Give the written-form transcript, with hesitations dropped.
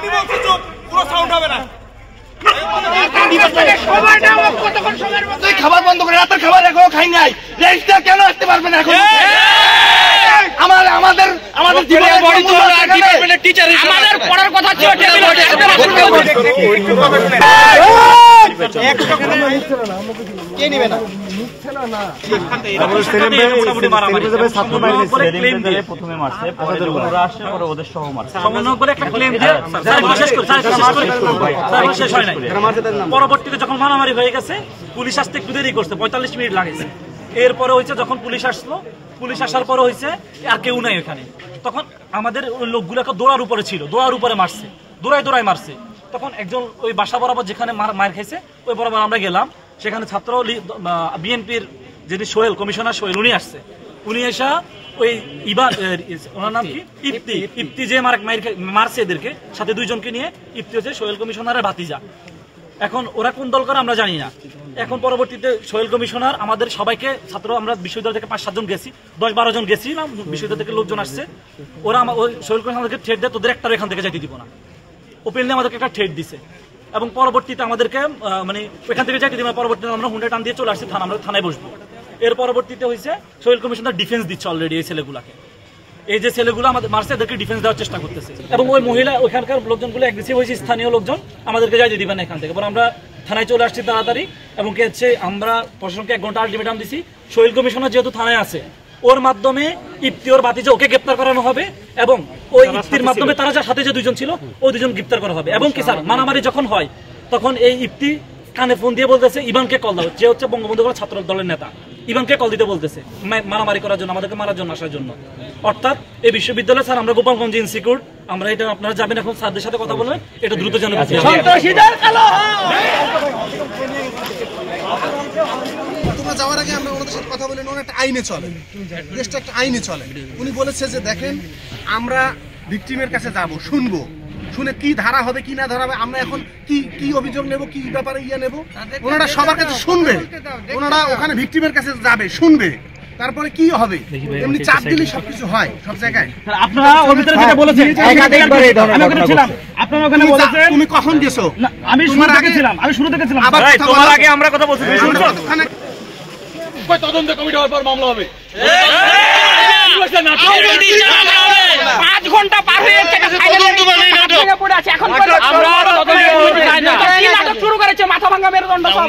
আমি বলছি চুপ, পুরো সাউন্ড হবে না। খাবার বন্ধ করে রাতের খাবার এখনো খাই নাই, রেজিস্টার কেন আসতে পারবে না এখন? আমাদের পড়ার কথা ছিল। কে নিবে না? প্রথমে মারছে, পরে ওদের সহ মারছে। পরবর্তীতে যখন মারামারি হয়ে গেছে, পুলিশ আসতে একটু দেরি করছে, 45 মিনিট লাগেছে। এরপরে হয়েছে যখন পুলিশ আসলো, পুলিশ আসার পরে হয়েছে আর কেউ নাই ওখানে। তখন আমাদের ওই লোকগুলোকে দৌড়ার উপরে ছিল, দৌড়ার উপরে মারছে, দৌড়ায় মারছে। তখন একজন ওই বাসা বরাবর যেখানে মার খাইছে ওই বরাবর আমরা গেলাম। সেখানে ছাত্র বিএনপির যিনি সোহেল, কমিশনার সোহেল, উনি আসছে। উনি এসা ওই ওনার নাম কি ইপ্তি যে মারছে এদেরকে, সাথে দুইজনকে নিয়ে। ইপ্তি হচ্ছে সোহেল কমিশনারের ভাতিজা। এখন ওরা কোন দল করে আমরা জানি না। এখন পরবর্তীতে সোহেল কমিশনার আমাদের সবাইকে, ছাত্র আমরা বিশ্ববিদ্যালয় থেকে 5-7 জন গেছি, 10-12 জন গেছিলাম, বিশ্ববিদ্যালয় থেকে লোকজন আসছে। ওরা ওই সোহেল কমিশনারকে থ্রেট দেয়, তোদের একটা এখান থেকে যাইতে দিব না। ওপেনলি আমাদেরকে একটা থ্রেট দিছে। এবং পরবর্তীতে আমাদেরকে মানে এখান থেকে যাইতে দিব না। পরবর্তীতে আমরা হুন্ডা টান দিয়ে চলে আসছি, আমরা থানায় বসবো। এর পরবর্তীতে হয়েছে সোহেল কমিশনার ডিফেন্স দিচ্ছে অলরেডি এই ছেলেগুলাকে। এই যে ছেলেগুলো আমাদের মারছে, এদেরকে ডিফেন্স দেওয়ার চেষ্টা করতেছে। এবং ওই মহিলা, ওইখানকার লোকজনগুলো অ্যাগ্রেসিভ হয়েছে, স্থানীয় লোকজন আমাদেরকে যাইতে দিবেন না এখান থেকে। এবার আমরা থানায় চলে আসছি তাড়াতাড়ি। এবং কি হচ্ছে, আমরা প্রশাসনকে 1 ঘন্টা আলটিমেটাম দিছি। সোহেল কমিশনার যেহেতু থানায় আছে, ওর মাধ্যমে ইপ্তি ওর বাতিজা ওকে গ্রেপ্তার করানো হবে। এবং ওই ইপ্তির মাধ্যমে তারা যার সাথে যে 2 জন ছিল, ওই 2 জন গ্রেপ্তার করা হবে। এবং কি স্যার, মারামারি যখন হয় তখন এই ইপ্তি কানে ফোন দিয়ে বলতেছে ইবানকে কল দাও, যে হচ্ছে বঙ্গবন্ধু ছাত্র দলের নেতা। ইবানকে কল দিতে বলতেছে মারামারি করার জন্য, আমাদেরকে মারার জন্য, আসার জন্য। অর্থাৎ এই বিশ্ববিদ্যালয় স্যার, আমরা গোপালগঞ্জ ইনসিকিউর, আমরা এটা আপনারা যাবেন এখন স্যারদের সাথে কথা বলবেন, এটা দ্রুত যেন। তোমরা যাওয়ার আগে আমরা ওনাদের সাথে কথা বলেন, ওনার একটা আইনে চলে, দেশটা একটা আইনে চলে। উনি বলেছে যে দেখেন, আমরা ভিকটিমের কাছে যাব, শুনবো, শুনে কি ধারা হবে কি না ধারা হবে, আমরা এখন কি অভিযোগ নেব, কি ব্যাপারে নেব, ওনারা সবার কাছে শুনবে। ওনারা ওখানে ভিকটিমের কাছে যাবে, শুনবে, তারপরে কি হবে। এমনি চাপ দিলে সবকিছু হয় সব জায়গায়। আপনারা ওর ভিতরে যেটা বলেছেন, আমি ওখানে ছিলাম, আপনারা ওখানে বলেছেন। তুমি কখন গেছো? আমি শুরু থেকে ছিলাম, তোমার আগে আমরা কথা বলছি, তুমি শুনছো? তদন্ত কমিটি হওয়ার পর মামলা হবে। 5 ঘন্টা পার হয়ে গেছে, এখন শুরু করেছে মাথা ভাঙা মেরুদণ্ড সব।